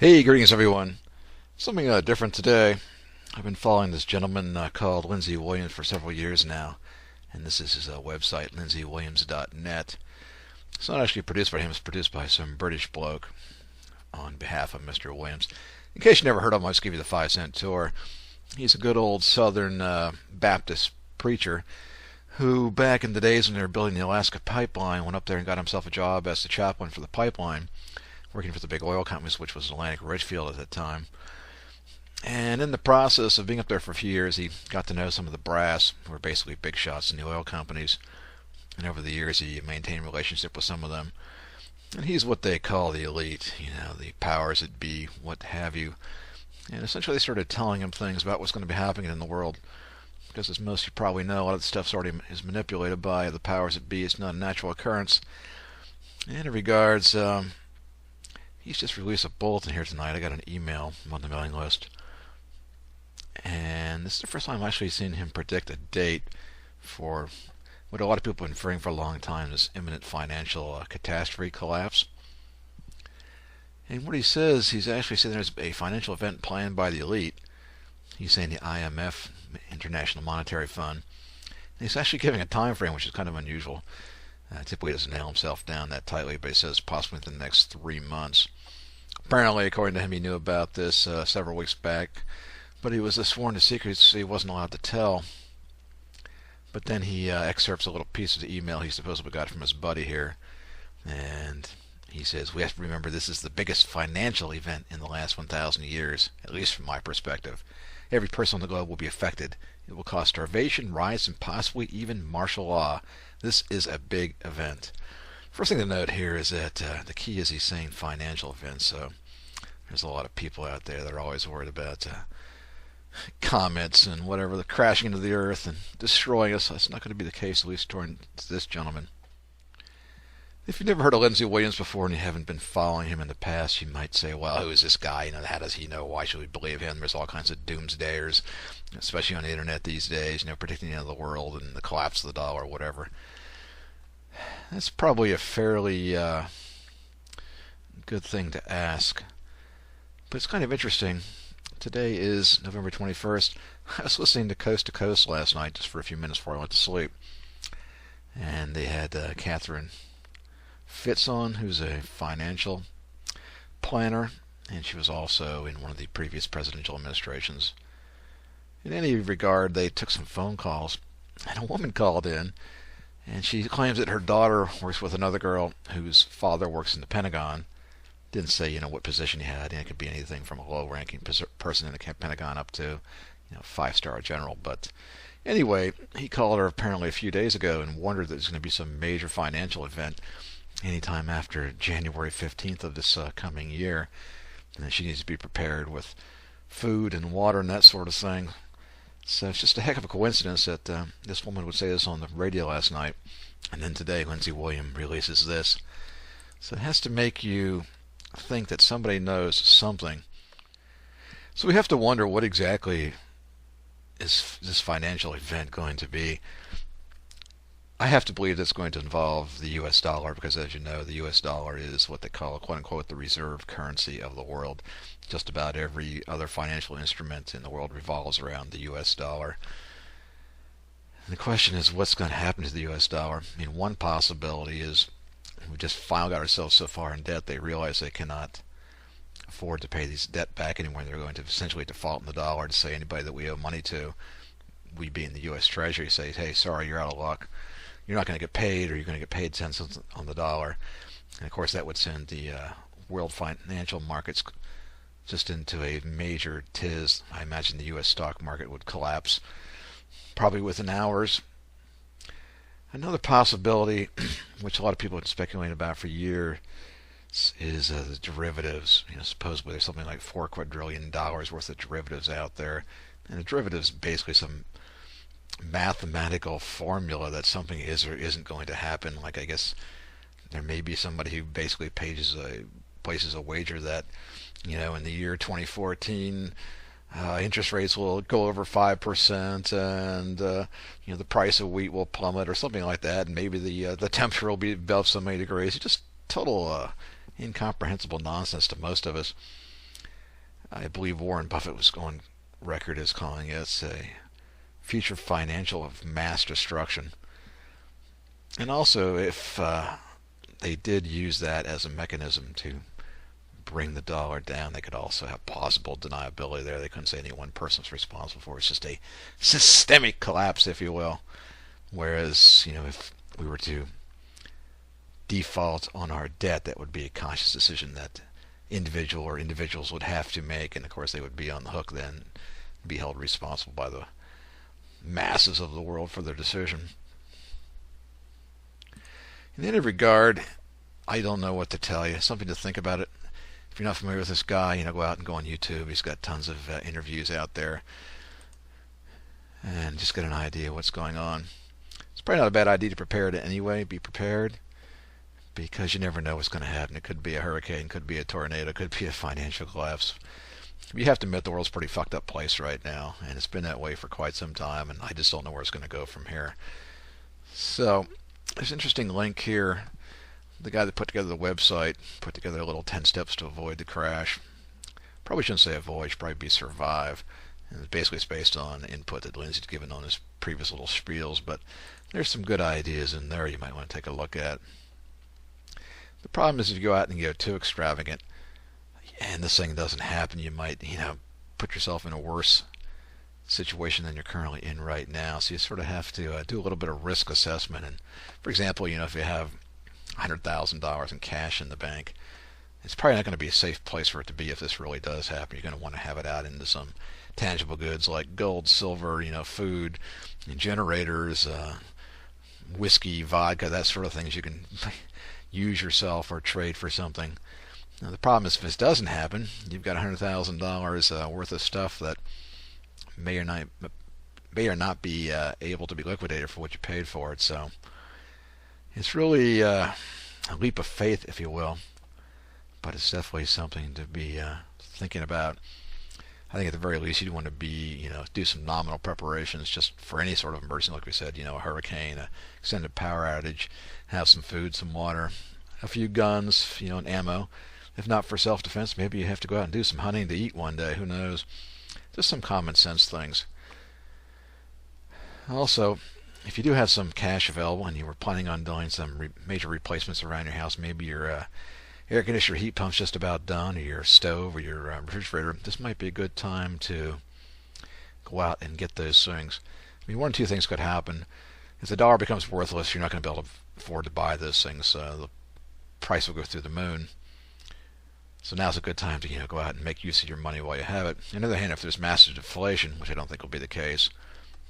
Hey, greetings everyone. Something different today. I've been following this gentleman called Lindsey Williams for several years now, and this is his website, lindseywilliams.net. It's not actually produced by him, it's produced by some British bloke on behalf of Mr. Williams. In case you never heard of him, I'll just give you the 5-cent tour. He's a good old Southern Baptist preacher who, back in the days when they were building the Alaska pipeline, went up there and got himself a job as the chaplain for the pipeline, working for the big oil companies, which was Atlantic Richfield at that time. And in the process of being up there for a few years, he got to know some of the brass, who were basically big shots in the oil companies. And over the years, he maintained a relationship with some of them. And he's what they call the elite, the powers that be, what have you. And essentially, they started telling him things about what's going to be happening in the world. Because as most of you probably know, a lot of the stuff's already is manipulated by the powers that be. It's not a natural occurrence. And in regards, he's just released a bulletin here tonight. I got an email on the mailing list. And this is the first time I've actually seen him predict a date for what a lot of people have been fearing for a long time, this imminent financial catastrophe collapse. And what he says, he's actually saying there's a financial event planned by the elite. He's saying the IMF, International Monetary Fund. And he's actually giving a time frame, which is kind of unusual. Typically he doesn't nail himself down that tightly, but he says possibly within the next 3 months. Apparently, according to him, he knew about this several weeks back, but he was sworn to secrecy, so he wasn't allowed to tell. But then he excerpts a little piece of the email he supposedly got from his buddy here, and he says, "We have to remember this is the biggest financial event in the last 1,000 years, at least from my perspective. Every person on the globe will be affected. It will cause starvation, riots, and possibly even martial law. This is a big event." First thing to note here is that the key is he's saying financial events. So there's a lot of people out there that are always worried about comets and whatever, the crashing into the earth and destroying us. That's not going to be the case, at least toward this gentleman. If you've never heard of Lindsey Williams before and you haven't been following him in the past, you might say, well, who is this guy? How does he know? Why should we believe him? There's all kinds of doomsdayers, especially on the internet these days, predicting the end of the world and the collapse of the dollar or whatever. That's probably a fairly good thing to ask. But it's kind of interesting. Today is November 21st. I was listening to Coast to Coast last night just for a few minutes before I went to sleep. And they had Catherine Fitz on, who's a financial planner, and she was also in one of the previous presidential administrations. In any regard, they took some phone calls, and a woman called in, and she claims that her daughter works with another girl whose father works in the Pentagon. Didn't say, what position he had. It could be anything from a low-ranking person in the Pentagon up to, 5-star general. But anyway, he called her apparently a few days ago and wondered that there's going to be some major financial event anytime after January 15th of this coming year, and that she needs to be prepared with food and water and that sort of thing. So it's just a heck of a coincidence that this woman would say this on the radio last night, and then today Lindsey Williams releases this. So it has to make you think that somebody knows something. So we have to wonder, what exactly is this financial event going to be? I have to believe it's going to involve the U.S. dollar, because as you know, the U.S. dollar is what they call, quote-unquote, the reserve currency of the world. Just about every other financial instrument in the world revolves around the U.S. dollar. And the question is, what's going to happen to the U.S. dollar? One possibility is we just finally got ourselves so far in debt they realize they cannot afford to pay these debt back anymore. They're going to essentially default in the dollar to say anybody that we owe money to, we being the U.S. Treasury, say, hey, sorry, you're out of luck. You're not going to get paid, or you're going to get paid 10 cents on the dollar. And of course that would send the world financial markets just into a major tiz. I imagine the U.S. stock market would collapse probably within hours. Another possibility, which a lot of people have been speculating about for years, is the derivatives. Supposedly there's something like $4 quadrillion worth of derivatives out there, and a derivative is basically some mathematical formula that something is or isn't going to happen. Like, I guess there may be somebody who basically places a wager that, in the year 2014, interest rates will go over 5%, and the price of wheat will plummet, or something like that, and maybe the temperature will be above so many degrees. It's just total incomprehensible nonsense to most of us. I believe Warren Buffett was on record as calling it a future financial of mass destruction. And also, if they did use that as a mechanism to bring the dollar down, they could also have plausible deniability there. They couldn't say any one person's responsible for it. It's just a systemic collapse, if you will. Whereas, if we were to default on our debt, that would be a conscious decision that individual or individuals would have to make, and of course they would be on the hook then, be held responsible by the masses of the world for their decision. In any regard, I don't know what to tell you. Something to think about it. If you're not familiar with this guy, go out and go on YouTube. He's got tons of interviews out there, and just get an idea of what's going on. It's probably not a bad idea to prepare it anyway. Be prepared, because you never know what's going to happen. It could be a hurricane, could be a tornado, could be a financial collapse. You have to admit the world's a pretty fucked up place right now, and it's been that way for quite some time, and I just don't know where it's going to go from here. So, there's an interesting link here. The guy that put together the website put together a little 10 steps to avoid the crash. Probably shouldn't say avoid, should probably be survive. And basically it's based on input that Lindsey's given on his previous little spiels, but there's some good ideas in there you might want to take a look at. The problem is if you go out and go too extravagant and this thing doesn't happen, you might, put yourself in a worse situation than you're currently in right now. So you sort of have to do a little bit of risk assessment. And for example, if you have $100,000 in cash in the bank, it's probably not going to be a safe place for it to be if this really does happen. You're going to want to have it out into some tangible goods like gold, silver, food, generators, whiskey, vodka, that sort of things you can use yourself or trade for something. Now the problem is if this doesn't happen, you've got $100,000 worth of stuff that may or not be able to be liquidated for what you paid for it. So it's really a leap of faith, if you will, but it's definitely something to be thinking about. I think at the very least you'd want to be, do some nominal preparations just for any sort of emergency, like we said, a hurricane, a extended power outage, have some food, some water, a few guns, and ammo. If not for self-defense, maybe you have to go out and do some hunting to eat one day, who knows. Just some common sense things. Also, if you do have some cash available and you were planning on doing some major replacements around your house, maybe your air conditioner heat pump's just about done, or your stove, or your refrigerator, this might be a good time to go out and get those things. I mean, one of two things could happen. If the dollar becomes worthless, you're not going to be able to afford to buy those things. The price will go through the moon. So now's a good time to go out and make use of your money while you have it. On the other hand, if there's massive deflation, which I don't think will be the case,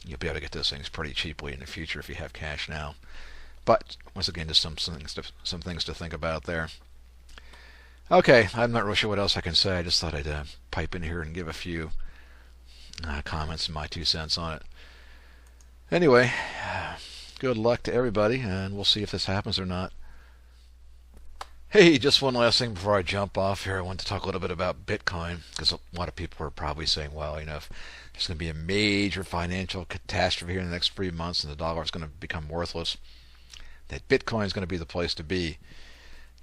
you'll be able to get those things pretty cheaply in the future if you have cash now. But once again, just some things to think about there. Okay, I'm not really sure what else I can say. I just thought I'd pipe in here and give a few comments and my 2 cents on it. Anyway, good luck to everybody, and we'll see if this happens or not. Hey, just one last thing before I jump off here. I want to talk a little bit about Bitcoin, because a lot of people are probably saying, well, if there's going to be a major financial catastrophe here in the next 3 months and the dollar is going to become worthless, that Bitcoin is going to be the place to be.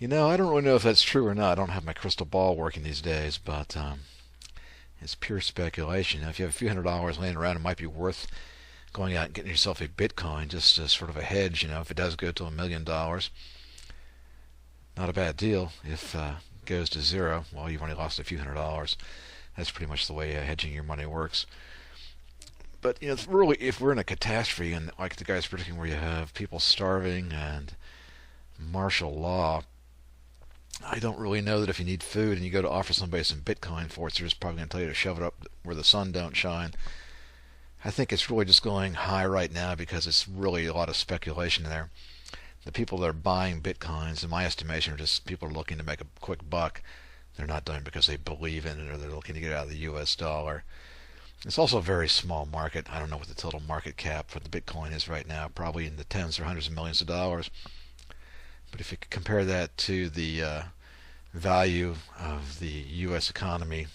I don't really know if that's true or not. I don't have my crystal ball working these days, but it's pure speculation. If you have a few $100s laying around, it might be worth going out and getting yourself a Bitcoin, just as sort of a hedge. If it does go to $1 million, not a bad deal. If it goes to zero, well, you've only lost a few $100s. That's pretty much the way hedging your money works. But really, if we're in a catastrophe, and like the guy's predicting, where you have people starving and martial law, I don't really know that if you need food and you go to offer somebody some Bitcoin for it, they're just probably going to tell you to shove it up where the sun don't shine. I think it's really just going high right now because it's really a lot of speculation there. The people that are buying Bitcoins, in my estimation, are just people who are looking to make a quick buck. They're not doing it because they believe in it or they're looking to get out of the U.S. dollar. It's also a very small market. I don't know what the total market cap for the Bitcoin is right now, probably in the tens or hundreds of millions of dollars. But if you compare that to the value of the U.S. economy,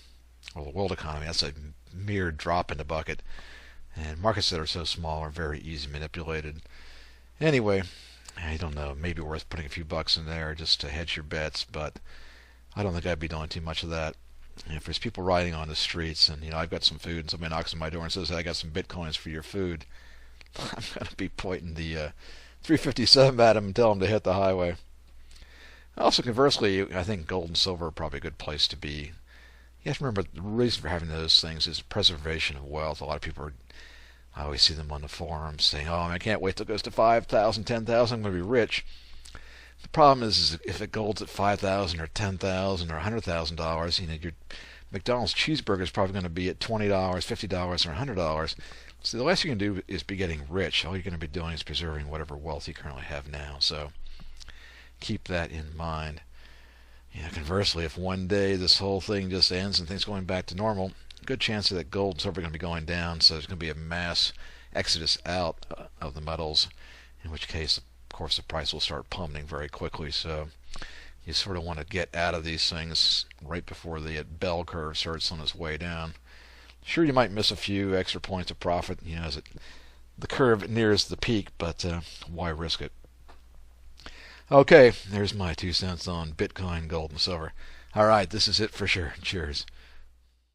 or the world economy, that's a mere drop in the bucket. And markets that are so small are very easy manipulated. Anyway, I don't know, maybe worth putting a few bucks in there just to hedge your bets, but I don't think I'd be doing too much of that. if there's people riding on the streets, and I've got some food, and somebody knocks on my door and says, "Hey, I got some bitcoins for your food," I'm going to be pointing the 357 at them and tell them to hit the highway. Also, conversely, I think gold and silver are probably a good place to be. You have to remember the reason for having those things is preservation of wealth. A lot of people I always see them on the forums saying, "Oh, I can't wait till it goes to 5,000, 10,000. I'm going to be rich." The problem is if it gold's at 5,000 or 10,000 or $100,000, your McDonald's cheeseburger is probably going to be at $20, $50, or $100. So the last you can do is be getting rich. All you're going to be doing is preserving whatever wealth you currently have now. So keep that in mind. Conversely, if one day this whole thing just ends and things going back to normal, good chance that gold and silver are going to be going down. So there's going to be a mass exodus out of the metals, in which case, of course, the price will start plummeting very quickly. So you sort of want to get out of these things right before the bell curve starts on its way down. Sure, you might miss a few extra points of profit, as the curve nears the peak, but why risk it? Okay, there's my 2 cents on Bitcoin, gold, and silver. All right, this is it for sure. Cheers.